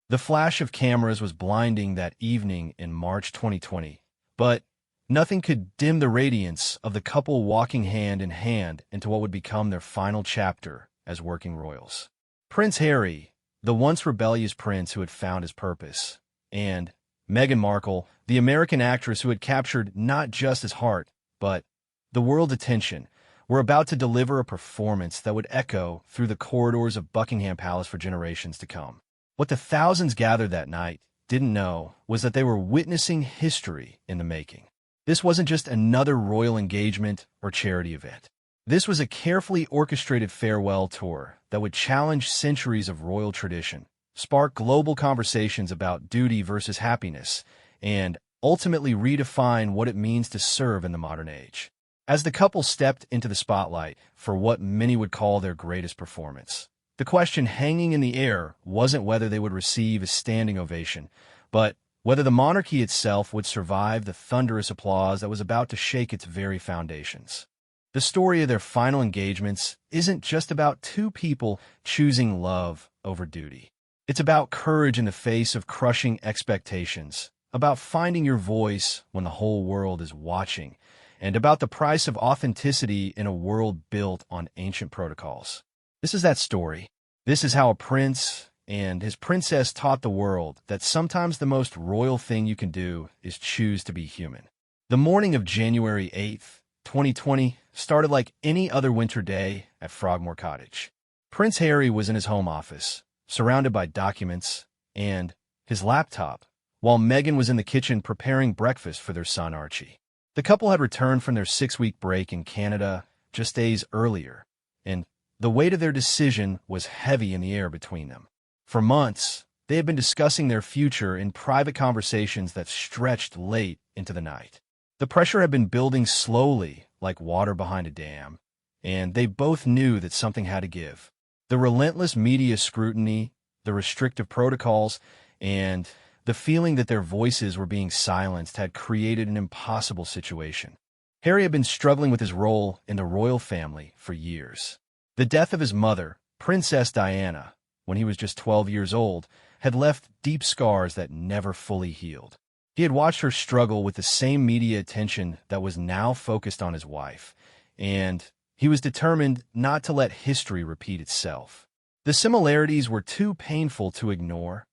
The flash of cameras was blinding that evening in March 2020, but nothing could dim the radiance of the couple walking hand in hand into what would become their final chapter as working royals. Prince Harry, the once rebellious prince who had found his purpose, and Meghan Markle, the American actress who had captured not just his heart, but the world's attention, were about to deliver a performance that would echo through the corridors of Buckingham Palace for generations to come. What the thousands gathered that night didn't know was that they were witnessing history in the making. This wasn't just another royal engagement or charity event. This was a carefully orchestrated farewell tour that would challenge centuries of royal tradition, spark global conversations about duty versus happiness, and ultimately redefine what it means to serve in the modern age. As the couple stepped into the spotlight for what many would call their greatest performance, the question hanging in the air wasn't whether they would receive a standing ovation, but whether the monarchy itself would survive the thunderous applause that was about to shake its very foundations. The story of their final engagements isn't just about two people choosing love over duty. It's about courage in the face of crushing expectations, about finding your voice when the whole world is watching, and about the price of authenticity in a world built on ancient protocols. This is that story. This is how a prince and his princess taught the world that sometimes the most royal thing you can do is choose to be human. The morning of January 8th, 2020, started like any other winter day at Frogmore Cottage. Prince Harry was in his home office, surrounded by documents and his laptop, while Meghan was in the kitchen preparing breakfast for their son Archie. The couple had returned from their 6-week break in Canada just days earlier, and the weight of their decision was heavy in the air between them. For months, they had been discussing their future in private conversations that stretched late into the night. The pressure had been building slowly, like water behind a dam, and they both knew that something had to give. The relentless media scrutiny, the restrictive protocols, and the feeling that their voices were being silenced had created an impossible situation. Harry had been struggling with his role in the royal family for years. The death of his mother, Princess Diana, when he was just 12 years old, had left deep scars that never fully healed. He had watched her struggle with the same media attention that was now focused on his wife, and he was determined not to let history repeat itself. The similarities were too painful to ignore.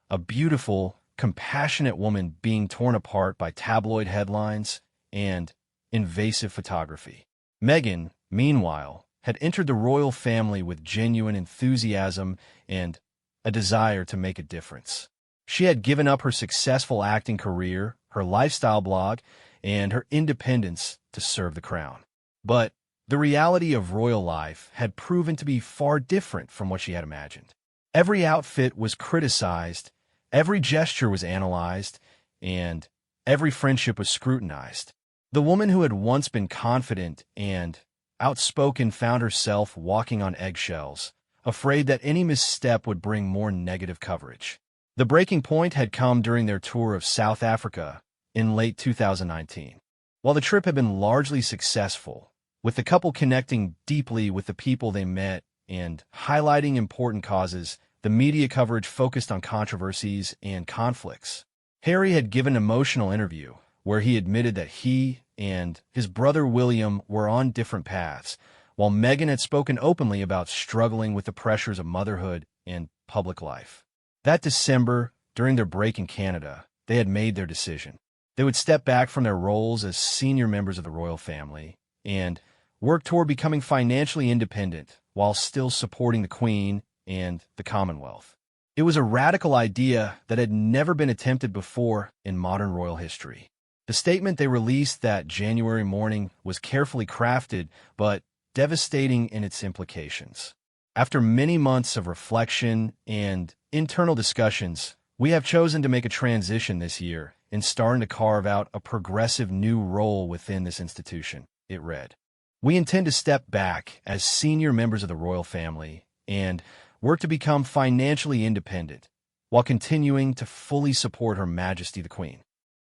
A beautiful, compassionate woman being torn apart by tabloid headlines and invasive photography. Meghan, meanwhile, had entered the royal family with genuine enthusiasm and a desire to make a difference. She had given up her successful acting career, her lifestyle blog, and her independence to serve the crown. But the reality of royal life had proven to be far different from what she had imagined. Every outfit was criticized, every gesture was analyzed, and every friendship was scrutinized. The woman who had once been confident and outspoken found herself walking on eggshells, afraid that any misstep would bring more negative coverage. The breaking point had come during their tour of South Africa in late 2019. While the trip had been largely successful, with the couple connecting deeply with the people they met and highlighting important causes, the media coverage focused on controversies and conflicts. Harry had given an emotional interview where he admitted that he and his brother William were on different paths, while Meghan had spoken openly about struggling with the pressures of motherhood and public life. That December, during their break in Canada, they had made their decision. They would step back from their roles as senior members of the royal family and work toward becoming financially independent while still supporting the Queen and the Commonwealth. It was a radical idea that had never been attempted before in modern royal history. The statement they released that January morning was carefully crafted, but devastating in its implications. After many months of reflection and internal discussions, we have chosen to make a transition this year in starting to carve out a progressive new role within this institution, it read. We intend to step back as senior members of the royal family and work to become financially independent while continuing to fully support Her Majesty the Queen.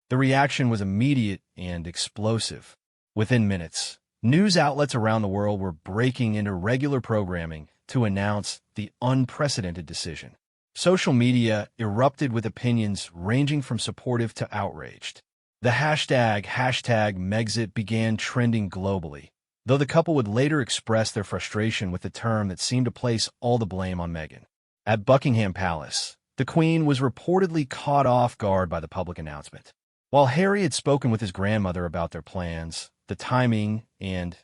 The reaction was immediate and explosive. Within minutes, news outlets around the world were breaking into regular programming to announce the unprecedented decision. Social media erupted with opinions ranging from supportive to outraged. The hashtag Megxit began trending globally, though the couple would later express their frustration with the term that seemed to place all the blame on Meghan. At Buckingham Palace, the Queen was reportedly caught off guard by the public announcement. While Harry had spoken with his grandmother about their plans, the timing and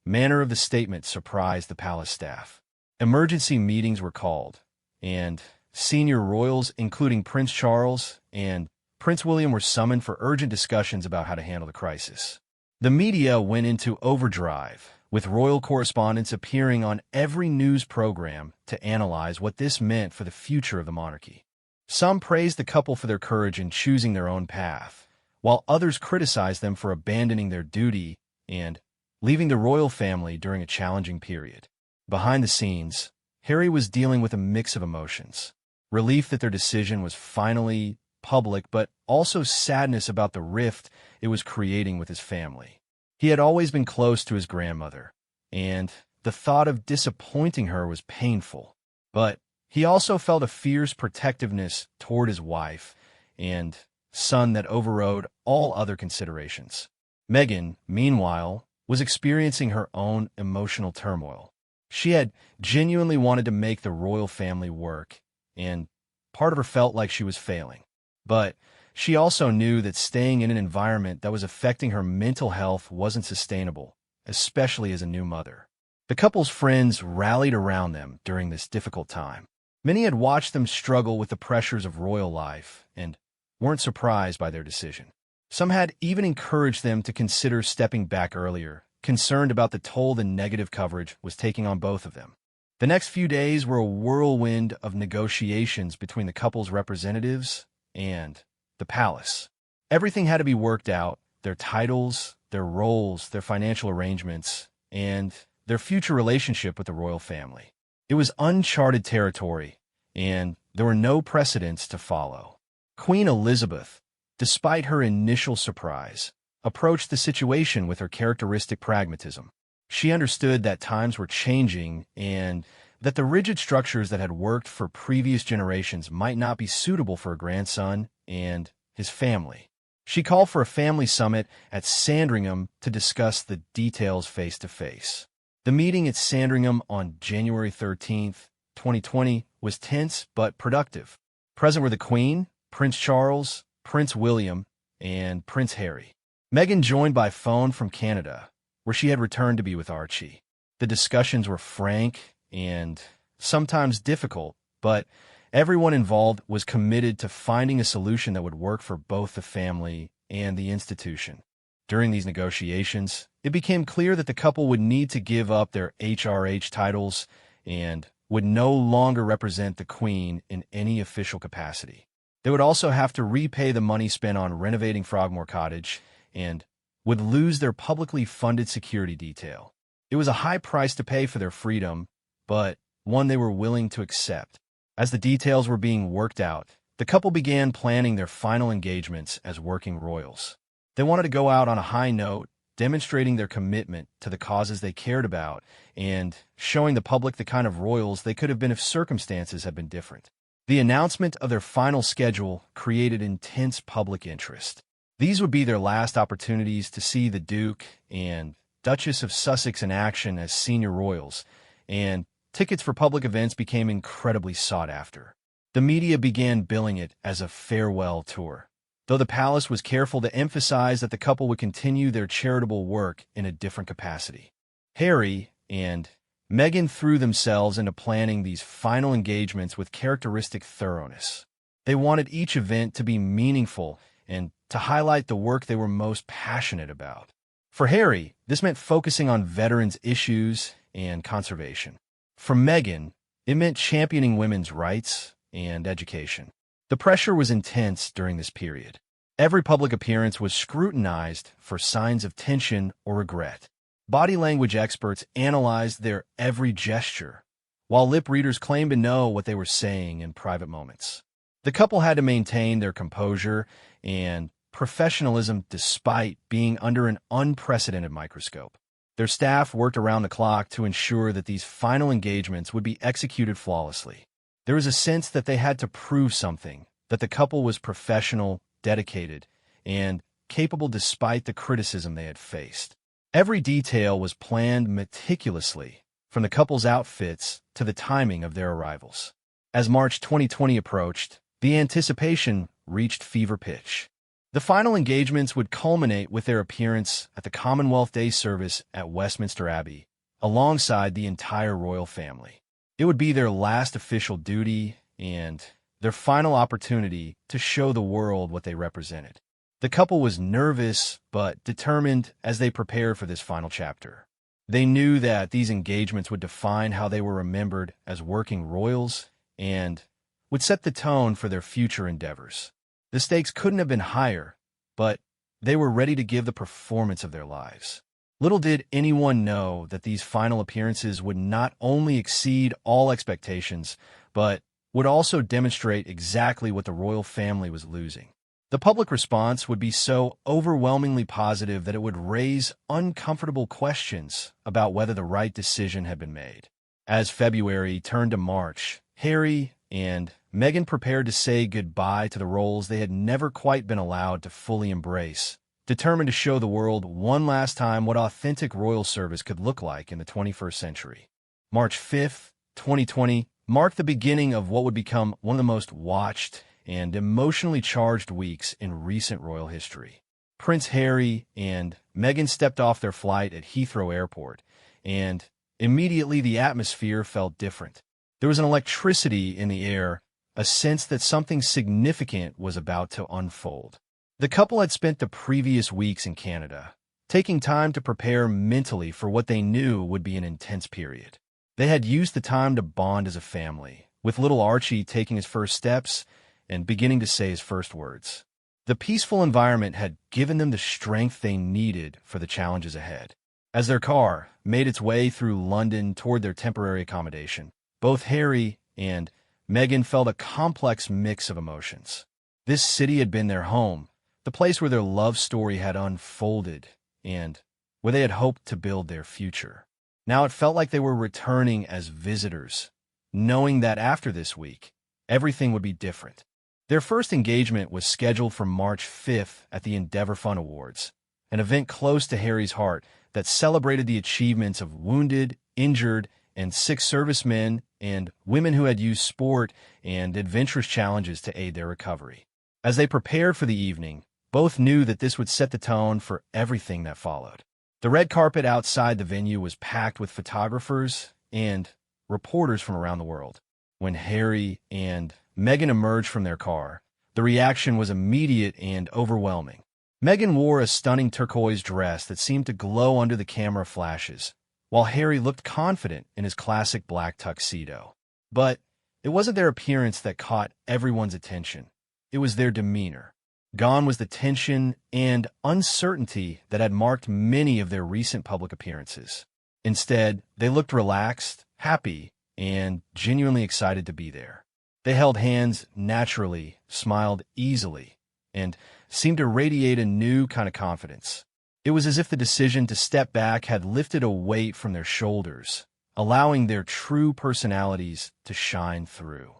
manner of the statement surprised the palace staff. Emergency meetings were called, and senior royals, including Prince Charles and Prince William, were summoned for urgent discussions about how to handle the crisis. The media went into overdrive, with royal correspondents appearing on every news program to analyze what this meant for the future of the monarchy. Some praised the couple for their courage in choosing their own path, while others criticized them for abandoning their duty and leaving the royal family during a challenging period. Behind the scenes, Harry was dealing with a mix of emotions: relief that their decision was finally public, but also sadness about the rift it was creating with his family. He had always been close to his grandmother, and the thought of disappointing her was painful. But he also felt a fierce protectiveness toward his wife and son that overrode all other considerations. Meghan, meanwhile, was experiencing her own emotional turmoil. She had genuinely wanted to make the royal family work, and part of her felt like she was failing. But she also knew that staying in an environment that was affecting her mental health wasn't sustainable, especially as a new mother. The couple's friends rallied around them during this difficult time. Many had watched them struggle with the pressures of royal life and weren't surprised by their decision. Some had even encouraged them to consider stepping back earlier, concerned about the toll the negative coverage was taking on both of them. The next few days were a whirlwind of negotiations between the couple's representatives and the palace. Everything had to be worked out: their titles, their roles, their financial arrangements, and their future relationship with the royal family. It was uncharted territory, and there were no precedents to follow. Queen Elizabeth, despite her initial surprise, approached the situation with her characteristic pragmatism. She understood that times were changing and that the rigid structures that had worked for previous generations might not be suitable for a grandson and his family. She called for a family summit at Sandringham to discuss the details face-to-face. The meeting at Sandringham on January 13th, 2020, was tense but productive. Present were the Queen, Prince Charles, Prince William, and Prince Harry. Meghan joined by phone from Canada, where she had returned to be with Archie. The discussions were frank and sometimes difficult, but everyone involved was committed to finding a solution that would work for both the family and the institution. During these negotiations, it became clear that the couple would need to give up their HRH titles and would no longer represent the Queen in any official capacity. They would also have to repay the money spent on renovating Frogmore Cottage and would lose their publicly funded security detail. It was a high price to pay for their freedom, but one they were willing to accept. As the details were being worked out, the couple began planning their final engagements as working royals. They wanted to go out on a high note, demonstrating their commitment to the causes they cared about and showing the public the kind of royals they could have been if circumstances had been different. The announcement of their final schedule created intense public interest. These would be their last opportunities to see the Duke and Duchess of Sussex in action as senior royals, and tickets for public events became incredibly sought after. The media began billing it as a farewell tour, though the palace was careful to emphasize that the couple would continue their charitable work in a different capacity. Harry and Meghan threw themselves into planning these final engagements with characteristic thoroughness. They wanted each event to be meaningful and to highlight the work they were most passionate about. For Harry, this meant focusing on veterans' issues and conservation. For Meghan, it meant championing women's rights and education. The pressure was intense during this period. Every public appearance was scrutinized for signs of tension or regret. Body language experts analyzed their every gesture, while lip readers claimed to know what they were saying in private moments. The couple had to maintain their composure and professionalism despite being under an unprecedented microscope. Their staff worked around the clock to ensure that these final engagements would be executed flawlessly. There was a sense that they had to prove something, that the couple was professional, dedicated, and capable despite the criticism they had faced. Every detail was planned meticulously, from the couple's outfits to the timing of their arrivals. As March 2020 approached, the anticipation reached fever pitch. The final engagements would culminate with their appearance at the Commonwealth Day service at Westminster Abbey, alongside the entire royal family. It would be their last official duty and their final opportunity to show the world what they represented. The couple was nervous but determined as they prepared for this final chapter. They knew that these engagements would define how they were remembered as working royals and would set the tone for their future endeavors. The stakes couldn't have been higher, but they were ready to give the performance of their lives. Little did anyone know that these final appearances would not only exceed all expectations, but would also demonstrate exactly what the royal family was losing. The public response would be so overwhelmingly positive that it would raise uncomfortable questions about whether the right decision had been made. As February turned to March, Harry and Meghan prepared to say goodbye to the roles they had never quite been allowed to fully embrace, determined to show the world one last time what authentic royal service could look like in the 21st century. March 5th, 2020, marked the beginning of what would become one of the most watched and emotionally charged weeks in recent royal history. Prince Harry and Meghan stepped off their flight at Heathrow Airport, and immediately the atmosphere felt different. There was an electricity in the air, a sense that something significant was about to unfold. The couple had spent the previous weeks in Canada, taking time to prepare mentally for what they knew would be an intense period. They had used the time to bond as a family, with little Archie taking his first steps and beginning to say his first words. The peaceful environment had given them the strength they needed for the challenges ahead. As their car made its way through London toward their temporary accommodation, both Harry and Meghan felt a complex mix of emotions. This city had been their home, the place where their love story had unfolded, and where they had hoped to build their future. Now it felt like they were returning as visitors, knowing that after this week, everything would be different. Their first engagement was scheduled for March 5th at the Endeavour Fun Awards, an event close to Harry's heart that celebrated the achievements of wounded, injured, and sick servicemen and women who had used sport and adventurous challenges to aid their recovery. As they prepared for the evening, both knew that this would set the tone for everything that followed. The red carpet outside the venue was packed with photographers and reporters from around the world. When Harry and Meghan emerged from their car, the reaction was immediate and overwhelming. Meghan wore a stunning turquoise dress that seemed to glow under the camera flashes, while Harry looked confident in his classic black tuxedo. But it wasn't their appearance that caught everyone's attention. It was their demeanor. Gone was the tension and uncertainty that had marked many of their recent public appearances. Instead, they looked relaxed, happy, and genuinely excited to be there. They held hands naturally, smiled easily, and seemed to radiate a new kind of confidence. It was as if the decision to step back had lifted a weight from their shoulders, allowing their true personalities to shine through.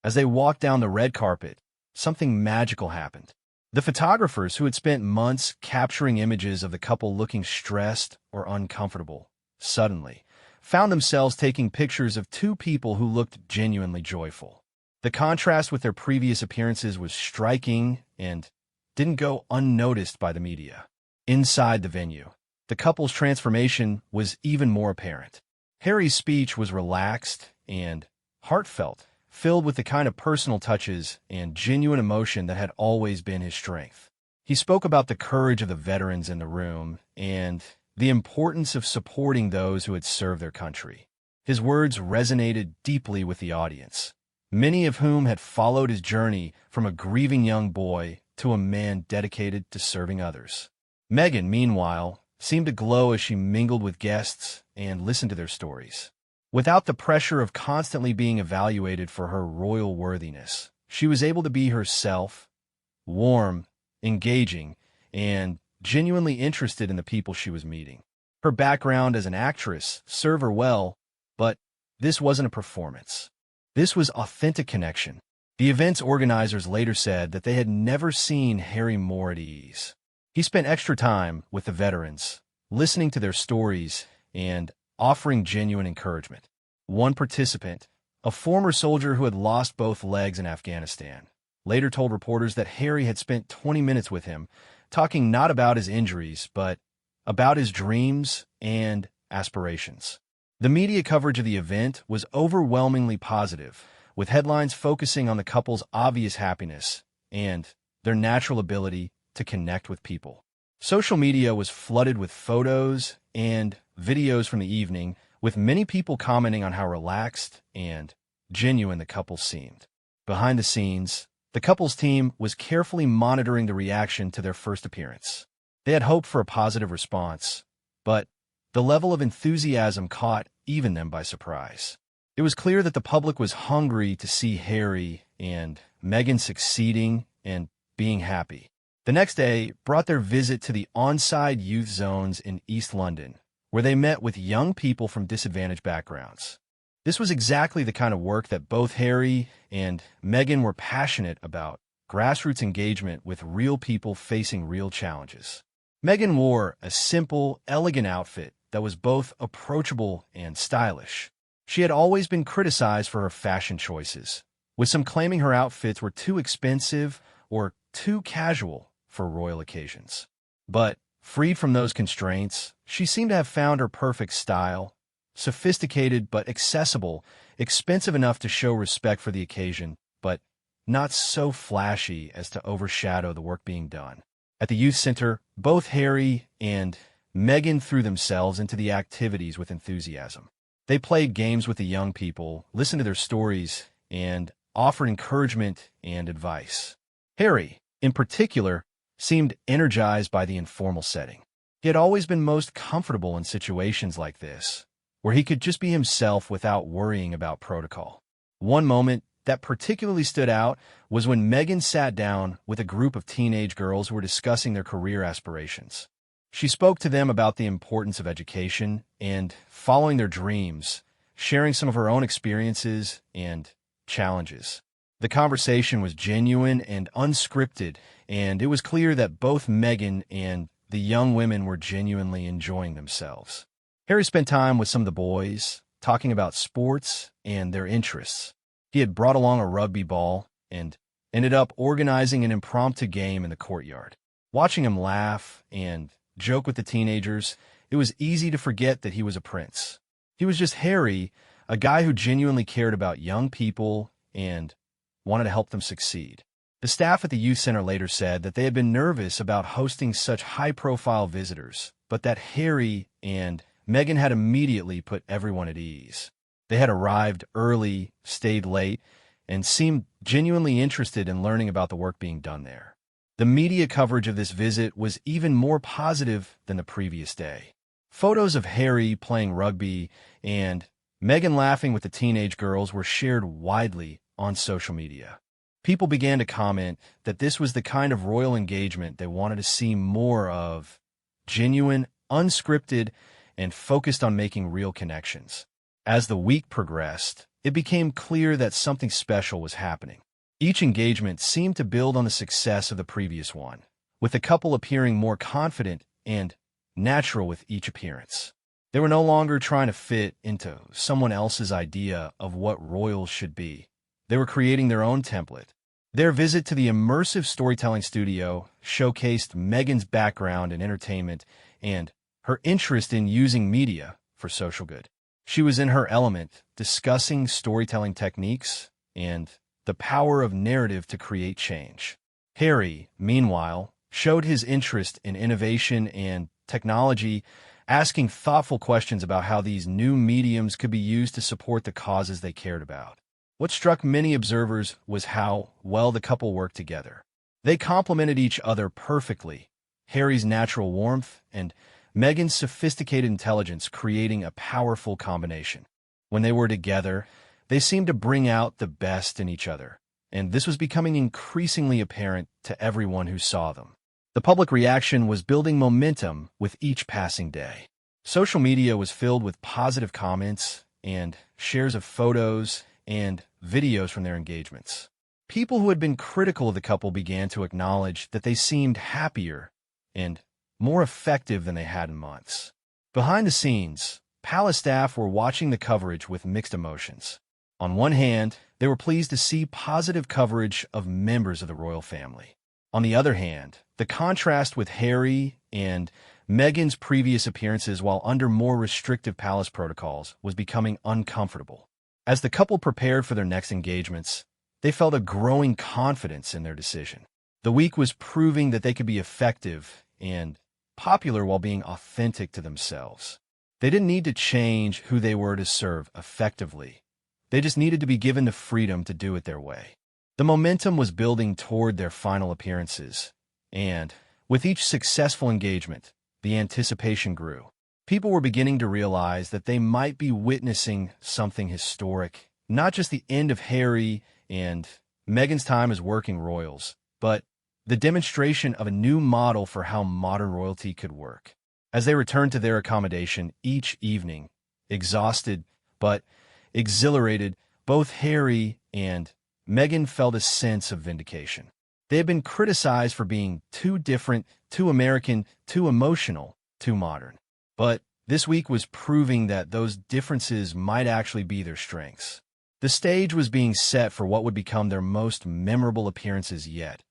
As they walked down the red carpet, something magical happened. The photographers who had spent months capturing images of the couple looking stressed or uncomfortable suddenly found themselves taking pictures of two people who looked genuinely joyful. The contrast with their previous appearances was striking and didn't go unnoticed by the media. Inside the venue, the couple's transformation was even more apparent. Harry's speech was relaxed and heartfelt, filled with the kind of personal touches and genuine emotion that had always been his strength. He spoke about the courage of the veterans in the room and the importance of supporting those who had served their country. His words resonated deeply with the audience, many of whom had followed his journey from a grieving young boy to a man dedicated to serving others. Meghan, meanwhile, seemed to glow as she mingled with guests and listened to their stories. Without the pressure of constantly being evaluated for her royal worthiness, she was able to be herself, warm, engaging, and genuinely interested in the people she was meeting. Her background as an actress served her well, but this wasn't a performance. This was authentic connection. The event's organizers later said that they had never seen Harry more at ease. He spent extra time with the veterans, listening to their stories and offering genuine encouragement. One participant, a former soldier who had lost both legs in Afghanistan, later told reporters that Harry had spent 20 minutes with him, talking not about his injuries, but about his dreams and aspirations. The media coverage of the event was overwhelmingly positive, with headlines focusing on the couple's obvious happiness and their natural ability to connect with people. Social media was flooded with photos and videos from the evening, with many people commenting on how relaxed and genuine the couple seemed. Behind the scenes, the couple's team was carefully monitoring the reaction to their first appearance. They had hoped for a positive response, but the level of enthusiasm caught even them by surprise. It was clear that the public was hungry to see Harry and Meghan succeeding and being happy. The next day brought their visit to the on-side youth zones in East London, where they met with young people from disadvantaged backgrounds. This was exactly the kind of work that both Harry and Meghan were passionate about: grassroots engagement with real people facing real challenges. Meghan wore a simple, elegant outfit that was both approachable and stylish. She had always been criticized for her fashion choices, with some claiming her outfits were too expensive or too casual for royal occasions. But, freed from those constraints, she seemed to have found her perfect style: sophisticated but accessible, expensive enough to show respect for the occasion, but not so flashy as to overshadow the work being done. At the youth center, both Harry and Meghan threw themselves into the activities with enthusiasm. They played games with the young people, listened to their stories, and offered encouragement and advice. Harry, in particular, seemed energized by the informal setting. He had always been most comfortable in situations like this, where he could just be himself without worrying about protocol. One moment that particularly stood out was when Meghan sat down with a group of teenage girls who were discussing their career aspirations. She spoke to them about the importance of education and following their dreams, sharing some of her own experiences and challenges. The conversation was genuine and unscripted, and it was clear that both Meghan and the young women were genuinely enjoying themselves. Harry spent time with some of the boys, talking about sports and their interests. He had brought along a rugby ball and ended up organizing an impromptu game in the courtyard. Watching him laugh and joke with the teenagers, it was easy to forget that he was a prince. He was just Harry, a guy who genuinely cared about young people and wanted to help them succeed. The staff at the youth center later said that they had been nervous about hosting such high-profile visitors, but that Harry and Meghan had immediately put everyone at ease. They had arrived early, stayed late, and seemed genuinely interested in learning about the work being done there. The media coverage of this visit was even more positive than the previous day. Photos of Harry playing rugby and Meghan laughing with the teenage girls were shared widely on social media. People began to comment that this was the kind of royal engagement they wanted to see more of: genuine, unscripted, and focused on making real connections. As the week progressed, it became clear that something special was happening. Each engagement seemed to build on the success of the previous one, with the couple appearing more confident and natural with each appearance. They were no longer trying to fit into someone else's idea of what royals should be. They were creating their own template. Their visit to the immersive storytelling studio showcased Meghan's background in entertainment and her interest in using media for social good. She was in her element, discussing storytelling techniques and the power of narrative to create change. Harry, meanwhile, showed his interest in innovation and technology, asking thoughtful questions about how these new mediums could be used to support the causes they cared about. What struck many observers was how well the couple worked together. They complemented each other perfectly, Harry's natural warmth and Meghan's sophisticated intelligence creating a powerful combination. When they were together, they seemed to bring out the best in each other, and this was becoming increasingly apparent to everyone who saw them. The public reaction was building momentum with each passing day. Social media was filled with positive comments and shares of photos and videos from their engagements. People who had been critical of the couple began to acknowledge that they seemed happier and more effective than they had in months. Behind the scenes, palace staff were watching the coverage with mixed emotions. On one hand, they were pleased to see positive coverage of members of the royal family. On the other hand, the contrast with Harry and Meghan's previous appearances while under more restrictive palace protocols was becoming uncomfortable. As the couple prepared for their next engagements, they felt a growing confidence in their decision. The week was proving that they could be effective and popular while being authentic to themselves. They didn't need to change who they were to serve effectively. They just needed to be given the freedom to do it their way. The momentum was building toward their final appearances, and with each successful engagement, the anticipation grew. People were beginning to realize that they might be witnessing something historic, not just the end of Harry and Meghan's time as working royals, but the demonstration of a new model for how modern royalty could work. As they returned to their accommodation each evening, exhausted but exhilarated, both Harry and Meghan felt a sense of vindication. They had been criticized for being too different, too American, too emotional, too modern. But this week was proving that those differences might actually be their strengths. The stage was being set for what would become their most memorable appearances yet.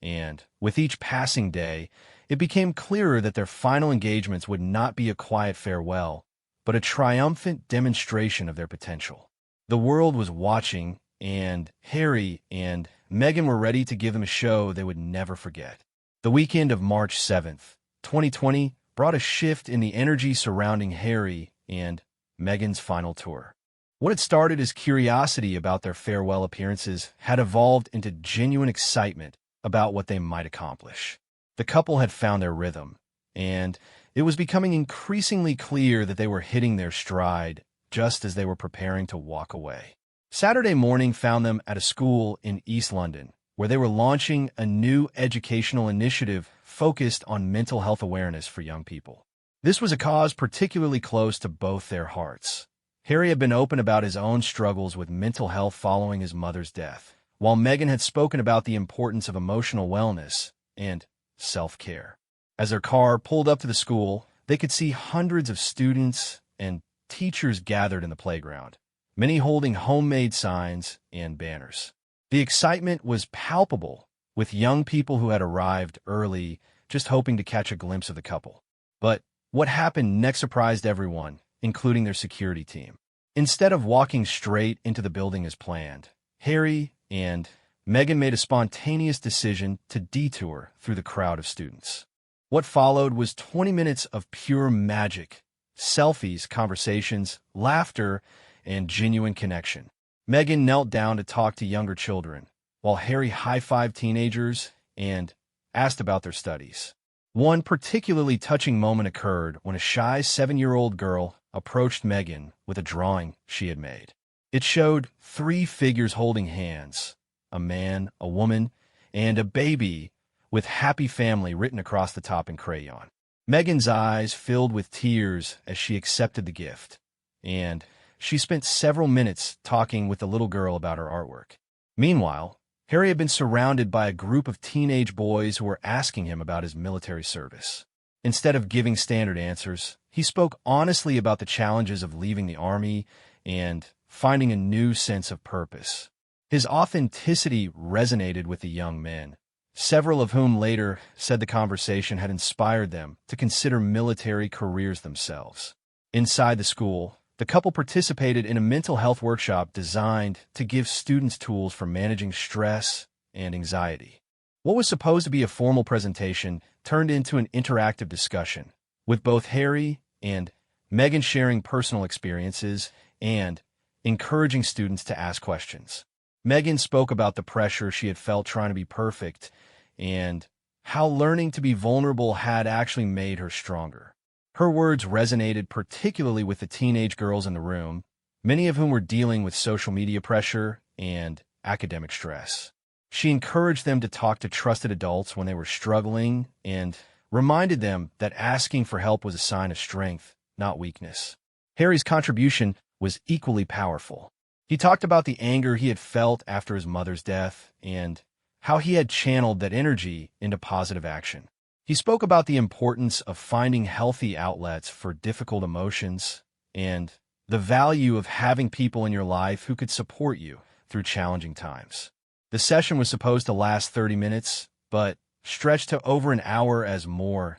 And with each passing day, it became clearer that their final engagements would not be a quiet farewell, but a triumphant demonstration of their potential. The world was watching, and Harry and Meghan were ready to give them a show they would never forget. The weekend of March 7th, 2020, brought a shift in the energy surrounding Harry and Meghan's final tour. What had started as curiosity about their farewell appearances had evolved into genuine excitement about what they might accomplish. The couple had found their rhythm, and it was becoming increasingly clear that they were hitting their stride just as they were preparing to walk away. Saturday morning found them at a school in East London, where they were launching a new educational initiative focused on mental health awareness for young people. This was a cause particularly close to both their hearts. Harry had been open about his own struggles with mental health following his mother's death, while Meghan had spoken about the importance of emotional wellness and self-care. As their car pulled up to the school, they could see hundreds of students and teachers gathered in the playground, many holding homemade signs and banners. The excitement was palpable, with young people who had arrived early just hoping to catch a glimpse of the couple. But what happened next surprised everyone, including their security team. Instead of walking straight into the building as planned, Harry and Meghan made a spontaneous decision to detour through the crowd of students. What followed was 20 minutes of pure magic, selfies, conversations, laughter, and genuine connection. Meghan knelt down to talk to younger children, while Harry high-fived teenagers and asked about their studies. One particularly touching moment occurred when a shy 7-year-old girl approached Meghan with a drawing she had made. It showed 3 figures holding hands, a man, a woman, and a baby, with happy family written across the top in crayon. Meghan's eyes filled with tears as she accepted the gift, and she spent several minutes talking with the little girl about her artwork. Meanwhile, Harry had been surrounded by a group of teenage boys who were asking him about his military service. Instead of giving standard answers, he spoke honestly about the challenges of leaving the army and finding a new sense of purpose. His authenticity resonated with the young men, several of whom later said the conversation had inspired them to consider military careers themselves. Inside the school, the couple participated in a mental health workshop designed to give students tools for managing stress and anxiety. What was supposed to be a formal presentation turned into an interactive discussion, with both Harry and Meghan sharing personal experiences and encouraging students to ask questions. Meghan spoke about the pressure she had felt trying to be perfect and how learning to be vulnerable had actually made her stronger. Her words resonated particularly with the teenage girls in the room, many of whom were dealing with social media pressure and academic stress. She encouraged them to talk to trusted adults when they were struggling and reminded them that asking for help was a sign of strength, not weakness. Harry's contribution was equally powerful. He talked about the anger he had felt after his mother's death and how he had channeled that energy into positive action. He spoke about the importance of finding healthy outlets for difficult emotions and the value of having people in your life who could support you through challenging times. The session was supposed to last 30 minutes, but stretched to over an hour as more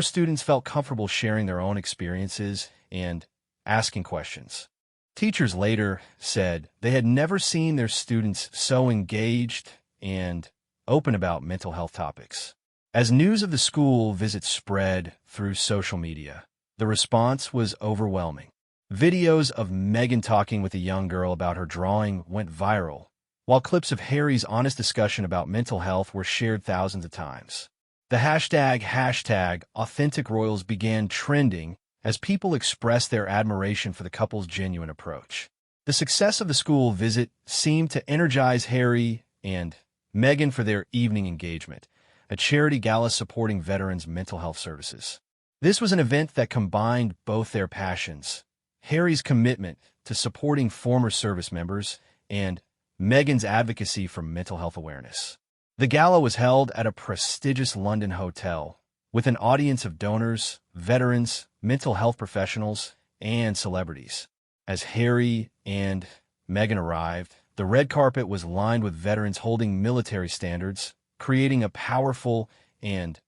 students felt comfortable sharing their own experiences and asking questions. Teachers later said they had never seen their students so engaged and open about mental health topics. As news of the school visit spread through social media, the response was overwhelming. Videos of Meghan talking with a young girl about her drawing went viral, while clips of Harry's honest discussion about mental health were shared thousands of times. The hashtag Authentic Royals began trending as people expressed their admiration for the couple's genuine approach. The success of the school visit seemed to energize Harry and Meghan for their evening engagement, a charity gala supporting veterans' mental health services. This was an event that combined both their passions, Harry's commitment to supporting former service members and Meghan's advocacy for mental health awareness. The gala was held at a prestigious London hotel, with an audience of donors, veterans, mental health professionals, and celebrities. As Harry and Meghan arrived, the red carpet was lined with veterans holding military standards, creating a powerful and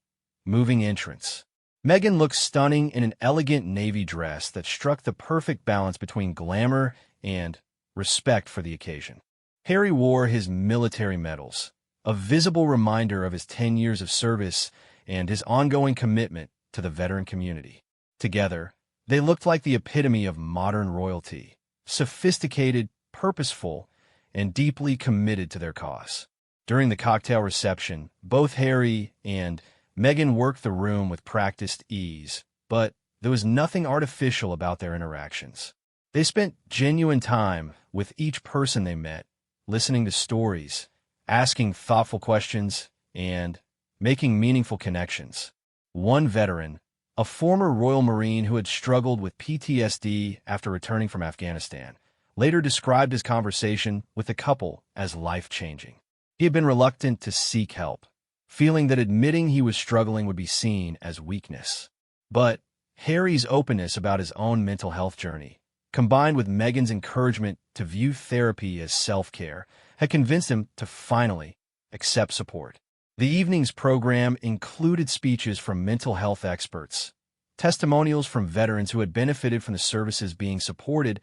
moving entrance. Meghan looked stunning in an elegant navy dress that struck the perfect balance between glamour and respect for the occasion. Harry wore his military medals, a visible reminder of his 10 years of service and his ongoing commitment to the veteran community. Together, they looked like the epitome of modern royalty, sophisticated, purposeful, and deeply committed to their cause. During the cocktail reception, both Harry and Meghan worked the room with practiced ease, but there was nothing artificial about their interactions. They spent genuine time with each person they met, listening to stories, asking thoughtful questions, and making meaningful connections. One veteran, a former Royal Marine who had struggled with PTSD after returning from Afghanistan, later described his conversation with the couple as life-changing. He had been reluctant to seek help, feeling that admitting he was struggling would be seen as weakness. But Harry's openness about his own mental health journey, combined with Meghan's encouragement to view therapy as self-care, had convinced him to finally accept support. The evening's program included speeches from mental health experts, testimonials from veterans who had benefited from the services being supported,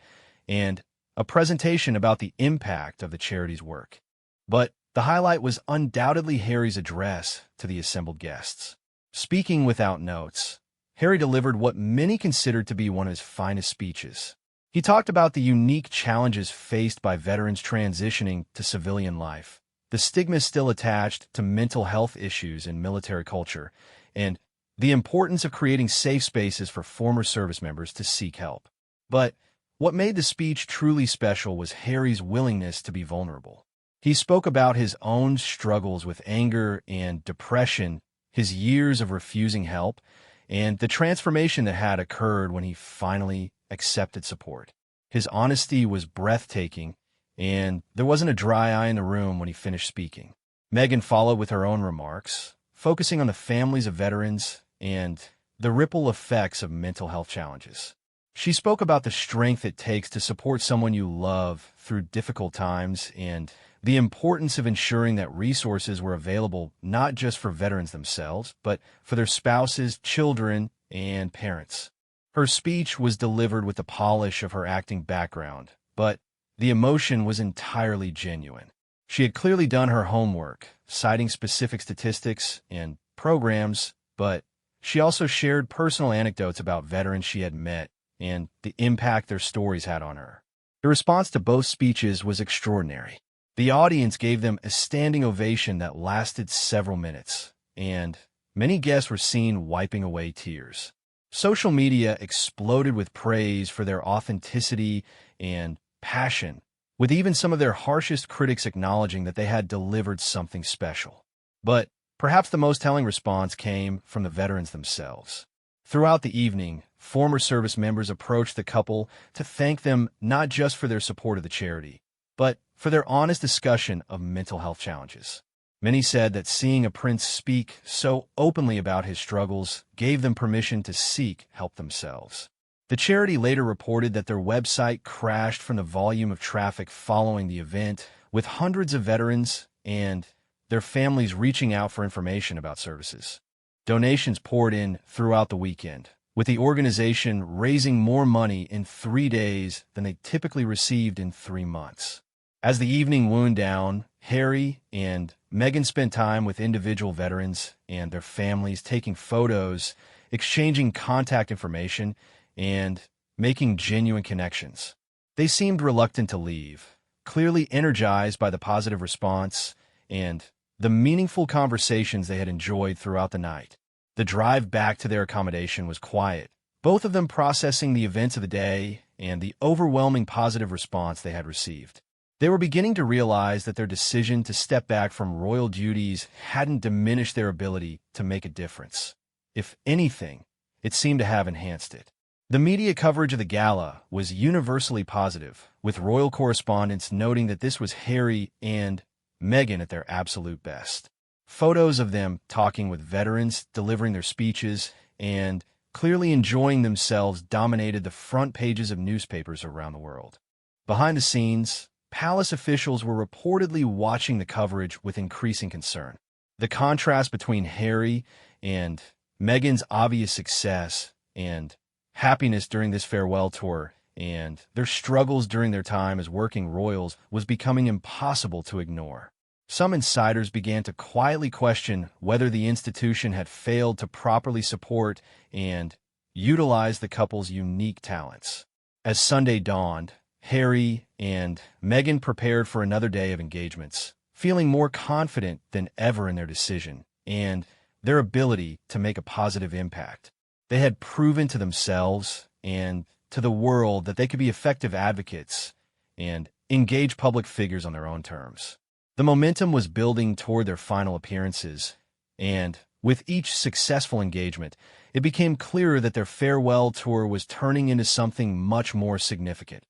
and a presentation about the impact of the charity's work. But the highlight was undoubtedly Harry's address to the assembled guests. Speaking without notes, Harry delivered what many considered to be one of his finest speeches. He talked about the unique challenges faced by veterans transitioning to civilian life, the stigma still attached to mental health issues in military culture, and the importance of creating safe spaces for former service members to seek help. But what made the speech truly special was Harry's willingness to be vulnerable. He spoke about his own struggles with anger and depression, his years of refusing help, and the transformation that had occurred when he finally accepted support. His honesty was breathtaking, and there wasn't a dry eye in the room when he finished speaking. Meghan followed with her own remarks, focusing on the families of veterans and the ripple effects of mental health challenges. She spoke about the strength it takes to support someone you love through difficult times and the importance of ensuring that resources were available not just for veterans themselves, but for their spouses, children, and parents. Her speech was delivered with the polish of her acting background, but the emotion was entirely genuine. She had clearly done her homework, citing specific statistics and programs, but she also shared personal anecdotes about veterans she had met and the impact their stories had on her. The response to both speeches was extraordinary. The audience gave them a standing ovation that lasted several minutes, and many guests were seen wiping away tears. Social media exploded with praise for their authenticity and passion, with even some of their harshest critics acknowledging that they had delivered something special. But perhaps the most telling response came from the veterans themselves. Throughout the evening, former service members approached the couple to thank them not just for their support of the charity, but for their honest discussion of mental health challenges. Many said that seeing a prince speak so openly about his struggles gave them permission to seek help themselves. The charity later reported that their website crashed from the volume of traffic following the event, with hundreds of veterans and their families reaching out for information about services. Donations poured in throughout the weekend, with the organization raising more money in 3 days than they typically received in 3 months. As the evening wound down, Harry and Meghan spent time with individual veterans and their families, taking photos, exchanging contact information, and making genuine connections. They seemed reluctant to leave, clearly energized by the positive response and the meaningful conversations they had enjoyed throughout the night. The drive back to their accommodation was quiet, both of them processing the events of the day and the overwhelming positive response they had received. They were beginning to realize that their decision to step back from royal duties hadn't diminished their ability to make a difference. If anything, it seemed to have enhanced it. The media coverage of the gala was universally positive, with royal correspondents noting that this was Harry and Meghan at their absolute best. Photos of them talking with veterans, delivering their speeches, and clearly enjoying themselves dominated the front pages of newspapers around the world. Behind the scenes, palace officials were reportedly watching the coverage with increasing concern. The contrast between Harry and Meghan's obvious success and happiness during this farewell tour and their struggles during their time as working royals was becoming impossible to ignore. Some insiders began to quietly question whether the institution had failed to properly support and utilize the couple's unique talents. As Sunday dawned, Harry and Meghan prepared for another day of engagements, feeling more confident than ever in their decision and their ability to make a positive impact. They had proven to themselves and to the world that they could be effective advocates and engage public figures on their own terms. The momentum was building toward their final appearances, and with each successful engagement, it became clearer that their farewell tour was turning into something much more significant.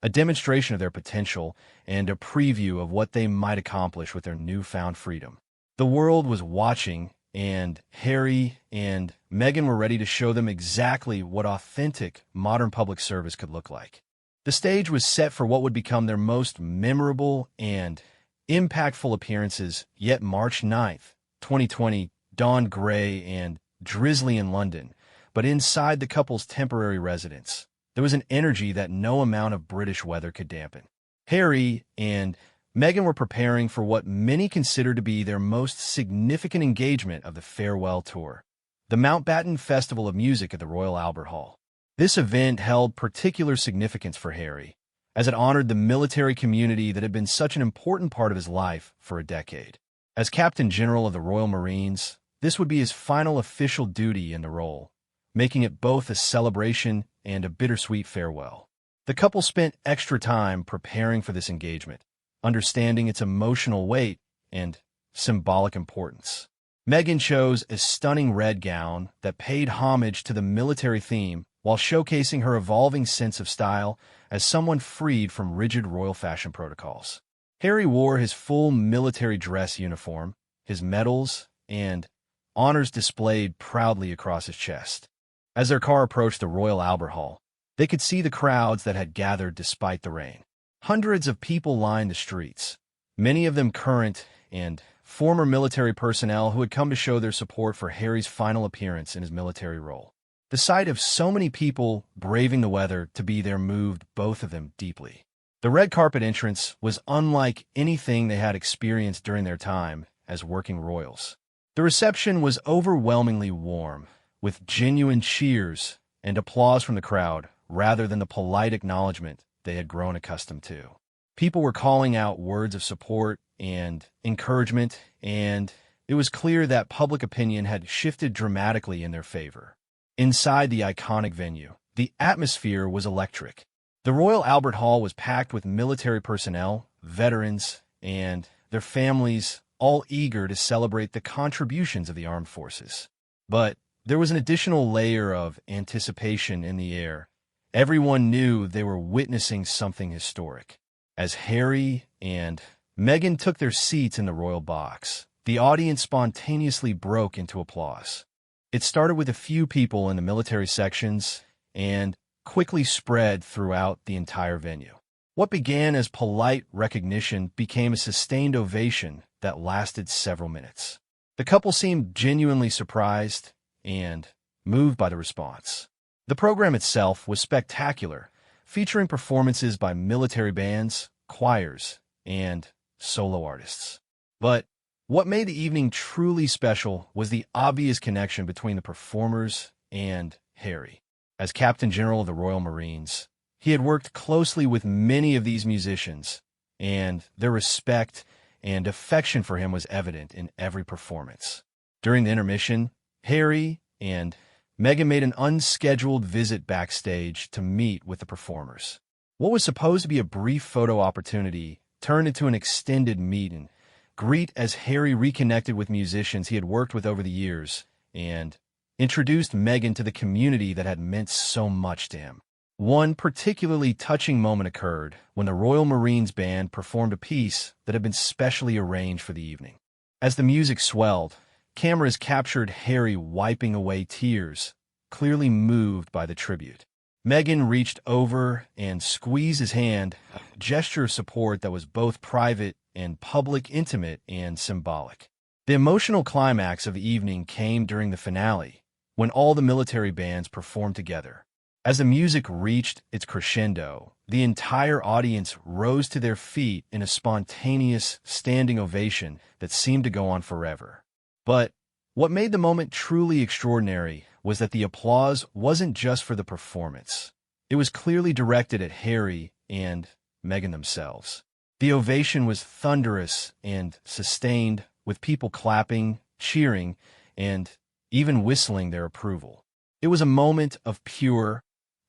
A demonstration of their potential and a preview of what they might accomplish with their newfound freedom. The world was watching, and Harry and Meghan were ready to show them exactly what authentic modern public service could look like. The stage was set for what would become their most memorable and impactful appearances, yet March 9th, 2020, dawned gray and drizzly in London, but inside the couple's temporary residence, there was an energy that no amount of British weather could dampen. Harry and Meghan were preparing for what many consider to be their most significant engagement of the farewell tour, the Mountbatten Festival of Music at the Royal Albert Hall. This event held particular significance for Harry, as it honored the military community that had been such an important part of his life for a decade. As Captain General of the Royal Marines, this would be his final official duty in the role, making it both a celebration and a bittersweet farewell. The couple spent extra time preparing for this engagement, understanding its emotional weight and symbolic importance. Meghan chose a stunning red gown that paid homage to the military theme while showcasing her evolving sense of style as someone freed from rigid royal fashion protocols. Harry wore his full military dress uniform, his medals and honors displayed proudly across his chest. As their car approached the Royal Albert Hall, they could see the crowds that had gathered despite the rain. Hundreds of people lined the streets, many of them current and former military personnel who had come to show their support for Harry's final appearance in his military role. The sight of so many people braving the weather to be there moved both of them deeply. The red carpet entrance was unlike anything they had experienced during their time as working royals. The reception was overwhelmingly warm, with genuine cheers and applause from the crowd rather than the polite acknowledgement they had grown accustomed to. People were calling out words of support and encouragement, and it was clear that public opinion had shifted dramatically in their favor. Inside the iconic venue, the atmosphere was electric. The Royal Albert Hall was packed with military personnel, veterans, and their families, all eager to celebrate the contributions of the armed forces. But there was an additional layer of anticipation in the air. Everyone knew they were witnessing something historic. As Harry and Meghan took their seats in the royal box, the audience spontaneously broke into applause. It started with a few people in the military sections and quickly spread throughout the entire venue. What began as polite recognition became a sustained ovation that lasted several minutes. The couple seemed genuinely surprised and moved by the response. The program itself was spectacular, featuring performances by military bands, choirs, and solo artists. But what made the evening truly special was the obvious connection between the performers and Harry. As Captain General of the Royal Marines, he had worked closely with many of these musicians, and their respect and affection for him was evident in every performance. During the intermission, Harry and Meghan made an unscheduled visit backstage to meet with the performers. What was supposed to be a brief photo opportunity turned into an extended meet and greet as Harry reconnected with musicians he had worked with over the years and introduced Meghan to the community that had meant so much to him. One particularly touching moment occurred when the Royal Marines Band performed a piece that had been specially arranged for the evening. As the music swelled, cameras captured Harry wiping away tears, clearly moved by the tribute. Meghan reached over and squeezed his hand, a gesture of support that was both private and public, intimate and symbolic. The emotional climax of the evening came during the finale, when all the military bands performed together. As the music reached its crescendo, the entire audience rose to their feet in a spontaneous standing ovation that seemed to go on forever. But what made the moment truly extraordinary was that the applause wasn't just for the performance. It was clearly directed at Harry and Meghan themselves. The ovation was thunderous and sustained, with people clapping, cheering, and even whistling their approval. It was a moment of pure,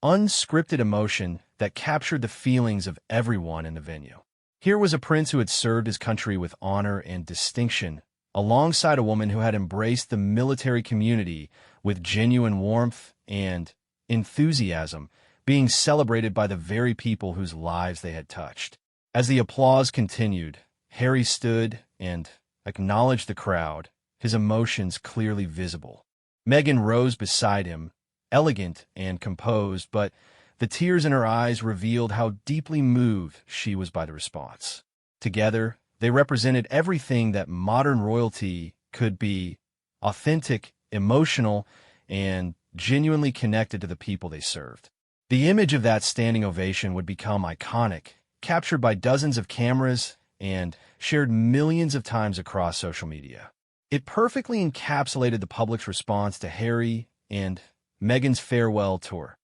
unscripted emotion that captured the feelings of everyone in the venue. Here was a prince who had served his country with honor and distinction, alongside a woman who had embraced the military community with genuine warmth and enthusiasm, being celebrated by the very people whose lives they had touched. As the applause continued, Harry stood and acknowledged the crowd, his emotions clearly visible. Meghan rose beside him, elegant and composed, but the tears in her eyes revealed how deeply moved she was by the response. Together, they represented everything that modern royalty could be: authentic, emotional, and genuinely connected to the people they served. The image of that standing ovation would become iconic, captured by dozens of cameras and shared millions of times across social media. It perfectly encapsulated the public's response to Harry and Meghan's farewell tour.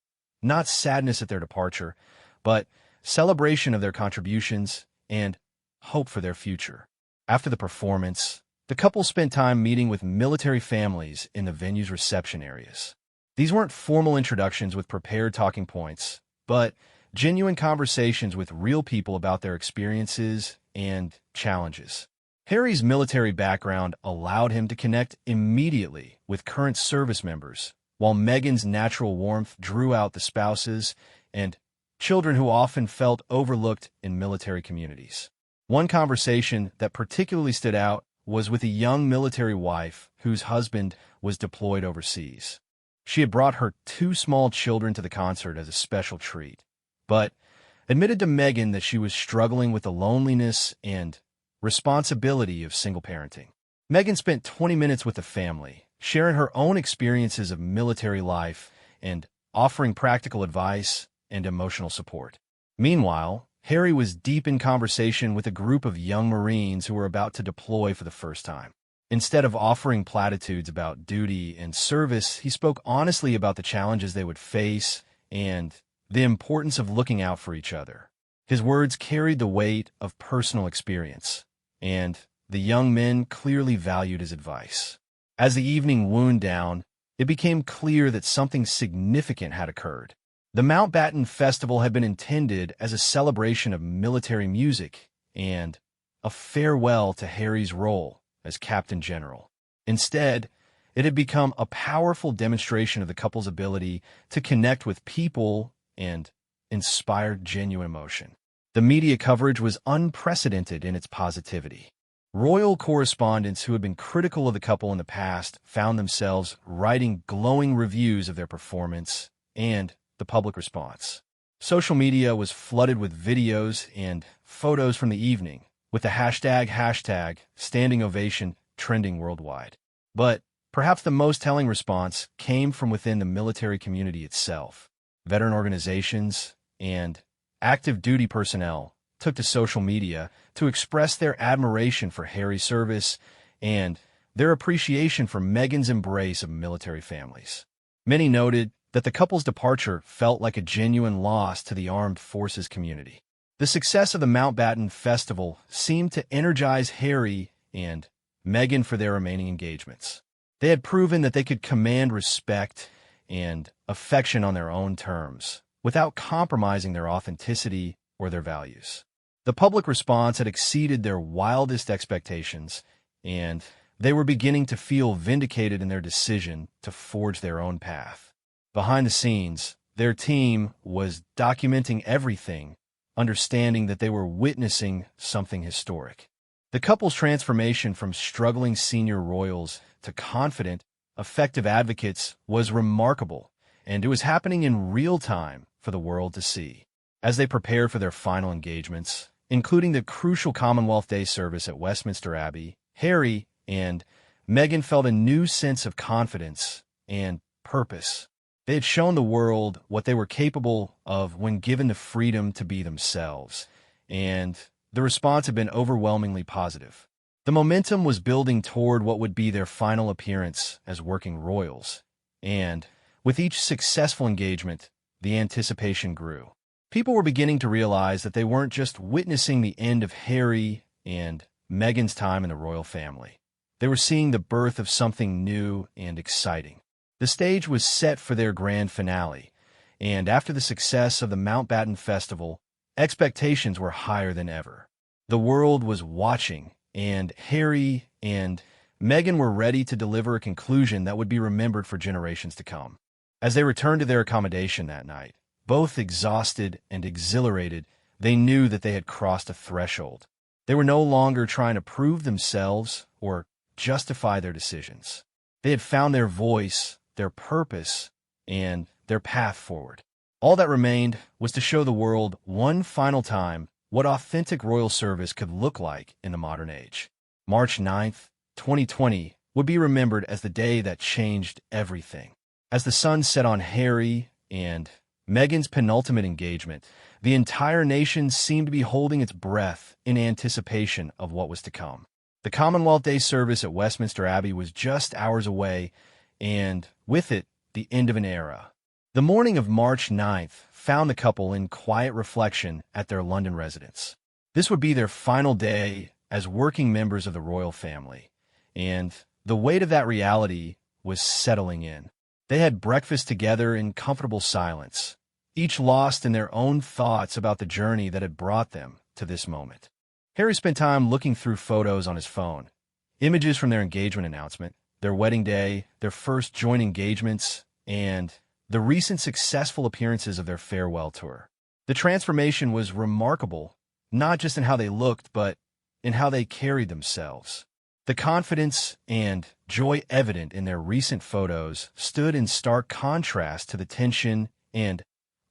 Not sadness at their departure, but celebration of their contributions and hope for their future. After the performance, the couple spent time meeting with military families in the venue's reception areas. These weren't formal introductions with prepared talking points, but genuine conversations with real people about their experiences and challenges. Harry's military background allowed him to connect immediately with current service members, while Meghan's natural warmth drew out the spouses and children who often felt overlooked in military communities. One conversation that particularly stood out was with a young military wife whose husband was deployed overseas. She had brought her 2 small children to the concert as a special treat, but admitted to Meghan that she was struggling with the loneliness and responsibility of single parenting. Meghan spent 20 minutes with the family, sharing her own experiences of military life and offering practical advice and emotional support. Meanwhile, Harry was deep in conversation with a group of young Marines who were about to deploy for the first time. Instead of offering platitudes about duty and service, he spoke honestly about the challenges they would face and the importance of looking out for each other. His words carried the weight of personal experience, and the young men clearly valued his advice. As the evening wound down, it became clear that something significant had occurred. The Mountbatten Festival had been intended as a celebration of military music and a farewell to Harry's role as Captain General. Instead, It had become a powerful demonstration of the couple's ability to connect with people and inspire genuine emotion. The media coverage was unprecedented in its positivity. Royal correspondents who had been critical of the couple in the past found themselves writing glowing reviews of their performance and the public response. Social media was flooded with videos and photos from the evening, with the hashtag standing ovation trending worldwide. But perhaps the most telling response came from within the military community itself. Veteran organizations and active duty personnel took to social media to express their admiration for Harry's service and their appreciation for Meghan's embrace of military families. Many noted that the couple's departure felt like a genuine loss to the armed forces community. The success of the Mountbatten Festival seemed to energize Harry and Meghan for their remaining engagements. They had proven that they could command respect and affection on their own terms, without compromising their authenticity or their values. The public response had exceeded their wildest expectations, and they were beginning to feel vindicated in their decision to forge their own path. Behind the scenes, their team was documenting everything, understanding that they were witnessing something historic. The couple's transformation from struggling senior royals to confident, effective advocates was remarkable, and it was happening in real time for the world to see. As they prepared for their final engagements, including the crucial Commonwealth Day service at Westminster Abbey, Harry and Meghan felt a new sense of confidence and purpose. They had shown the world what they were capable of when given the freedom to be themselves, and the response had been overwhelmingly positive. The momentum was building toward what would be their final appearance as working royals, and with each successful engagement, the anticipation grew. People were beginning to realize that they weren't just witnessing the end of Harry and Meghan's time in the royal family. They were seeing the birth of something new and exciting. The stage was set for their grand finale, and after the success of the Mountbatten Festival, expectations were higher than ever. The world was watching, and Harry and Meghan were ready to deliver a conclusion that would be remembered for generations to come. As they returned to their accommodation that night, both exhausted and exhilarated, they knew that they had crossed a threshold. They were no longer trying to prove themselves or justify their decisions. They had found their voice, their purpose, and their path forward. All that remained was to show the world one final time what authentic royal service could look like in the modern age. March 9th, 2020 would be remembered as the day that changed everything. As the sun set on Harry and Meghan's penultimate engagement, the entire nation seemed to be holding its breath in anticipation of what was to come. The Commonwealth Day service at Westminster Abbey was just hours away, and with it, the end of an era. The morning of March 9th found the couple in quiet reflection at their London residence. This would be their final day as working members of the royal family, and the weight of that reality was settling in. They had breakfast together in comfortable silence, each lost in their own thoughts about the journey that had brought them to this moment. Harry spent time looking through photos on his phone, images from their engagement announcement, their wedding day, their first joint engagements, and the recent successful appearances of their farewell tour. The transformation was remarkable, not just in how they looked, but in how they carried themselves. The confidence and joy evident in their recent photos stood in stark contrast to the tension and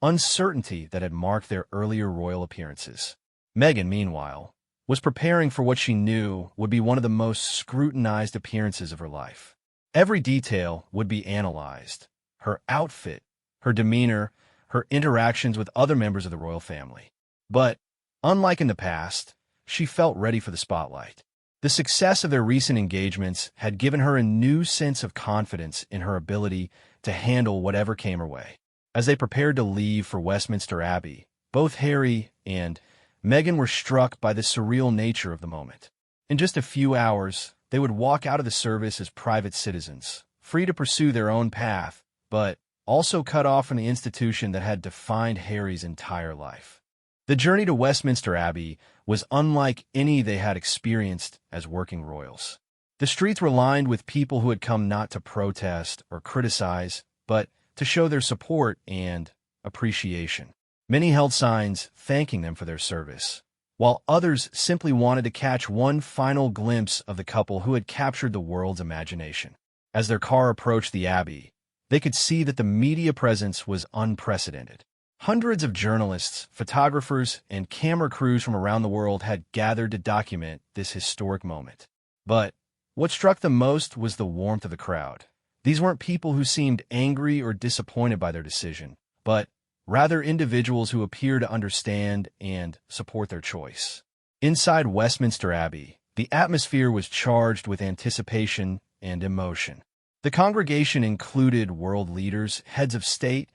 uncertainty that had marked their earlier royal appearances. Meghan, meanwhile, was preparing for what she knew would be one of the most scrutinized appearances of her life. Every detail would be analyzed: her outfit, her demeanor, her interactions with other members of the royal family. But, unlike in the past, she felt ready for the spotlight. The success of their recent engagements had given her a new sense of confidence in her ability to handle whatever came her way. As they prepared to leave for Westminster Abbey, both Harry and Meghan were struck by the surreal nature of the moment. In just a few hours, they would walk out of the service as private citizens, free to pursue their own path, but also cut off from the institution that had defined Harry's entire life. The journey to Westminster Abbey was unlike any they had experienced as working royals. The streets were lined with people who had come not to protest or criticize, but to show their support and appreciation. Many held signs thanking them for their service, while others simply wanted to catch one final glimpse of the couple who had captured the world's imagination. As their car approached the Abbey, they could see that the media presence was unprecedented. Hundreds of journalists, photographers, and camera crews from around the world had gathered to document this historic moment. But what struck them most was the warmth of the crowd. These weren't people who seemed angry or disappointed by their decision, but rather individuals who appeared to understand and support their choice. Inside Westminster Abbey, the atmosphere was charged with anticipation and emotion. The congregation included world leaders, heads of state,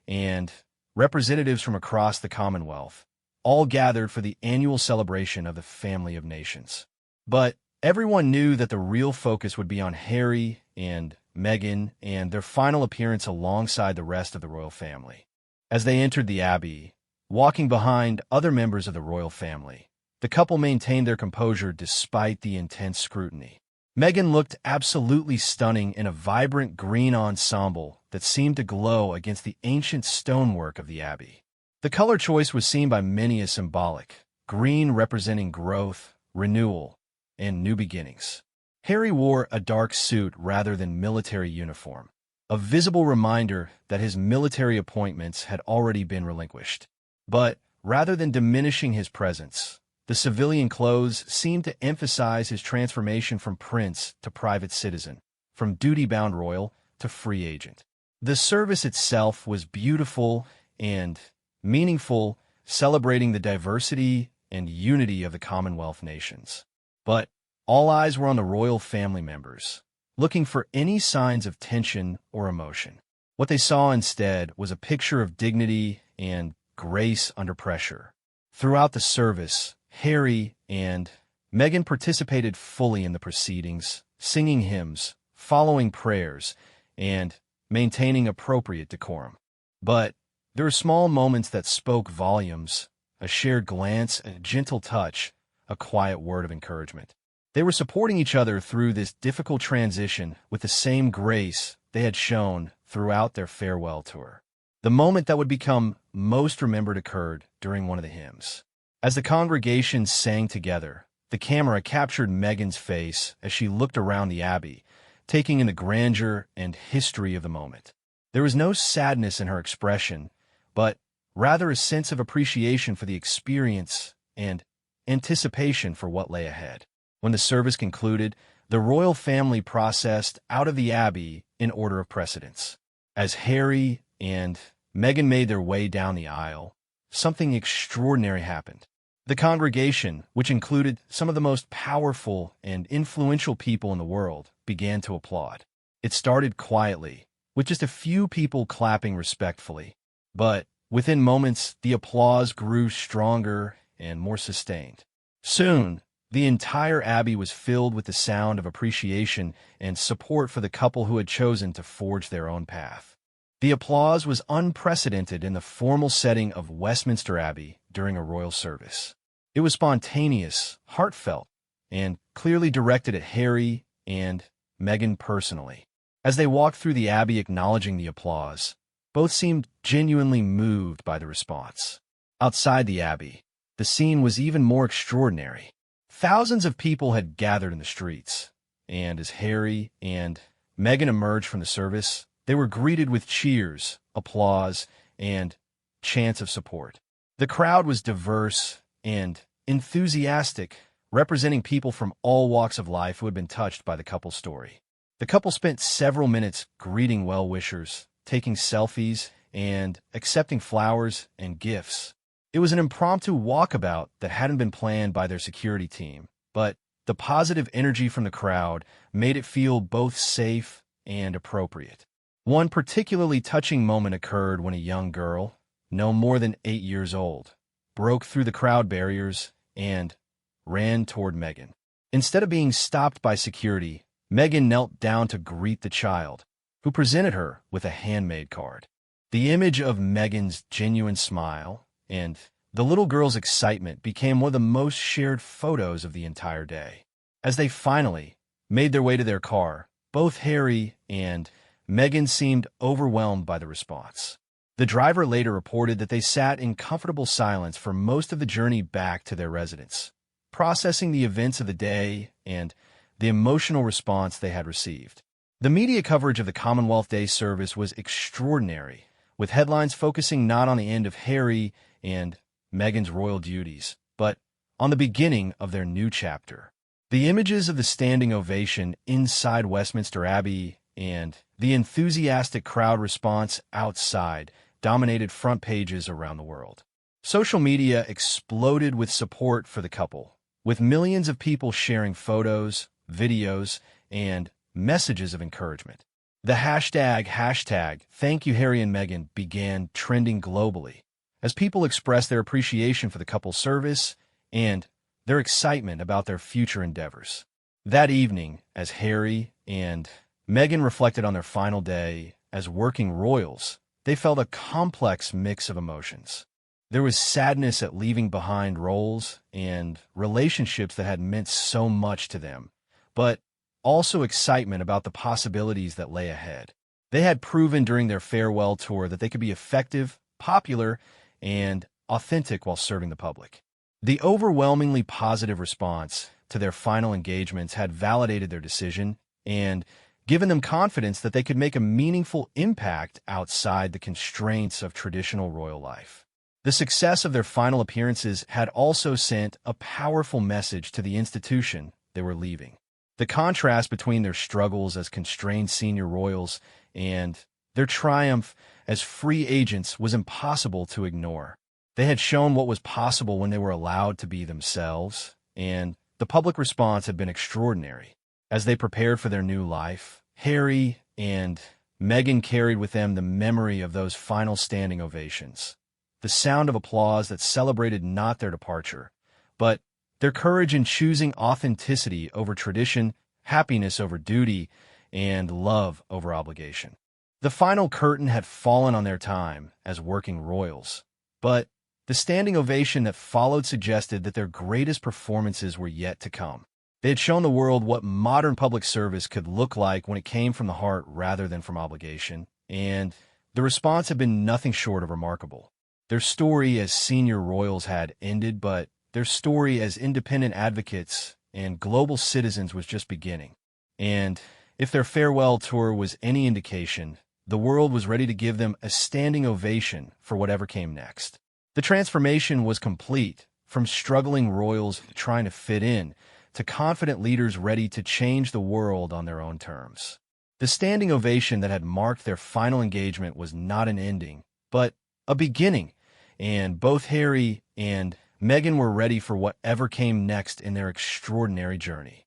and representatives from across the Commonwealth, all gathered for the annual celebration of the family of nations. But everyone knew that the real focus would be on Harry and Meghan and their final appearance alongside the rest of the royal family. As they entered the Abbey, walking behind other members of the royal family, the couple maintained their composure despite the intense scrutiny. Meghan looked absolutely stunning in a vibrant green ensemble that seemed to glow against the ancient stonework of the Abbey. The color choice was seen by many as symbolic, green representing growth, renewal, and new beginnings. Harry wore a dark suit rather than military uniform, a visible reminder that his military appointments had already been relinquished. But rather than diminishing his presence, the civilian clothes seemed to emphasize his transformation from prince to private citizen, from duty-bound royal to free agent. The service itself was beautiful and meaningful, celebrating the diversity and unity of the Commonwealth nations. But all eyes were on the royal family members, looking for any signs of tension or emotion. What they saw instead was a picture of dignity and grace under pressure. Throughout the service, Harry and Meghan participated fully in the proceedings, singing hymns, following prayers, and maintaining appropriate decorum. But there were small moments that spoke volumes, a shared glance, a gentle touch, a quiet word of encouragement. They were supporting each other through this difficult transition with the same grace they had shown throughout their farewell tour. The moment that would become most remembered occurred during one of the hymns. As the congregation sang together, the camera captured Meghan's face as she looked around the Abbey, taking in the grandeur and history of the moment. There was no sadness in her expression, but rather a sense of appreciation for the experience and anticipation for what lay ahead. When the service concluded, the royal family processed out of the Abbey in order of precedence. As Harry and Meghan made their way down the aisle, something extraordinary happened. The congregation, which included some of the most powerful and influential people in the world, began to applaud. It started quietly, with just a few people clapping respectfully. But within moments, the applause grew stronger and more sustained. Soon, the entire Abbey was filled with the sound of appreciation and support for the couple who had chosen to forge their own path. The applause was unprecedented in the formal setting of Westminster Abbey during a royal service. It was spontaneous, heartfelt, and clearly directed at Harry and Meghan personally. As they walked through the Abbey acknowledging the applause, both seemed genuinely moved by the response. Outside the Abbey, the scene was even more extraordinary. Thousands of people had gathered in the streets, and as Harry and Meghan emerged from the service, they were greeted with cheers, applause, and chants of support. The crowd was diverse and enthusiastic, representing people from all walks of life who had been touched by the couple's story. The couple spent several minutes greeting well-wishers, taking selfies, and accepting flowers and gifts. It was an impromptu walkabout that hadn't been planned by their security team, but the positive energy from the crowd made it feel both safe and appropriate. One particularly touching moment occurred when a young girl, no more than 8 years old, broke through the crowd barriers and ran toward Meghan. Instead of being stopped by security, Meghan knelt down to greet the child, who presented her with a handmade card. The image of Meghan's genuine smile and the little girl's excitement became one of the most shared photos of the entire day. As they finally made their way to their car, both Harry and Meghan seemed overwhelmed by the response. The driver later reported that they sat in comfortable silence for most of the journey back to their residence, processing the events of the day and the emotional response they had received. The media coverage of the Commonwealth Day service was extraordinary, with headlines focusing not on the end of Harry and Meghan's royal duties, but on the beginning of their new chapter. The images of the standing ovation inside Westminster Abbey and the enthusiastic crowd response outside dominated front pages around the world. Social media exploded with support for the couple, with millions of people sharing photos, videos, and messages of encouragement. The hashtag Thank You Harry and Meghan began trending globally as people expressed their appreciation for the couple's service and their excitement about their future endeavors. That evening, as Harry and Meghan reflected on their final day as working royals, they felt a complex mix of emotions. There was sadness at leaving behind roles and relationships that had meant so much to them, but also excitement about the possibilities that lay ahead. They had proven during their farewell tour that they could be effective, popular, and authentic while serving the public. The overwhelmingly positive response to their final engagements had validated their decision and given them confidence that they could make a meaningful impact outside the constraints of traditional royal life. The success of their final appearances had also sent a powerful message to the institution they were leaving. The contrast between their struggles as constrained senior royals and their triumph as free agents was impossible to ignore. They had shown what was possible when they were allowed to be themselves, and the public response had been extraordinary. As they prepared for their new life, Harry and Meghan carried with them the memory of those final standing ovations, the sound of applause that celebrated not their departure, but their courage in choosing authenticity over tradition, happiness over duty, and love over obligation. The final curtain had fallen on their time as working royals, but the standing ovation that followed suggested that their greatest performances were yet to come. They had shown the world what modern public service could look like when it came from the heart rather than from obligation, and the response had been nothing short of remarkable. Their story as senior royals had ended, but their story as independent advocates and global citizens was just beginning. And if their farewell tour was any indication, the world was ready to give them a standing ovation for whatever came next. The transformation was complete, from struggling royals trying to fit in to confident leaders ready to change the world on their own terms. The standing ovation that had marked their final engagement was not an ending, but a beginning, and both Harry and Meghan were ready for whatever came next in their extraordinary journey.